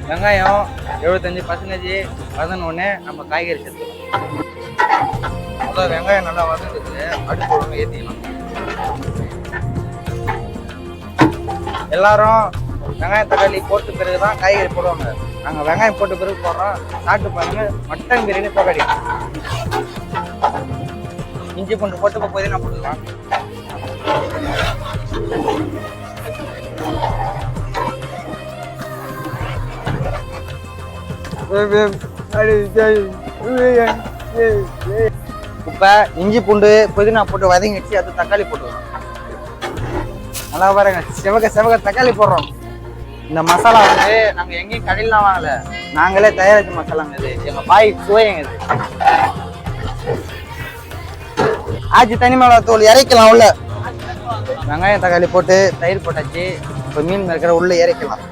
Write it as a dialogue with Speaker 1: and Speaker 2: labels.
Speaker 1: வெங்காயம் 75% வதனோடனே நம்ம காய்கறி சேர்த்துக்கலாம். முதல்ல வெங்காயம் நல்லா வதங்கிட்டு அடுப்பு ஒன்று ஏற்றிக்கலாம். எல்லாரும் வெங்காயம் தக்காளி போட்டு பிறகு தான் காய்கறி போடுவாங்க. நாங்கள் வெங்காயம் போட்டு பிறகு போடுறோம். சாப்பிட்டு பாருங்க, மட்டன் பிரியாணி போகாடி. இஞ்சி பூண்டு போட்டு இப்போ புதினா போட்டுக்கலாம். இப்போ இஞ்சி பூண்டு புதினா போட்டு வதங்கிடுச்சு. அது தக்காளி போட்டுக்கலாம். நல்லா பாருங்க, செவக்க தக்காளி போடுறோம். இந்த மசாலா வந்து நாங்கள் எங்கேயும் கடையிலாம் வாங்கல, நாங்களே தயாரிச்ச மசாலாங்க. இது எங்கள் பாய் சுவைங்க. இது ஆச்சி தனி மிளகாய் தூள் இறக்கலாம். உள்ள வெங்காயம் தக்காளி போட்டு தயிர் போட்டாச்சு. இப்போ மீன் இருக்கிற உள்ள இறக்கலாம்.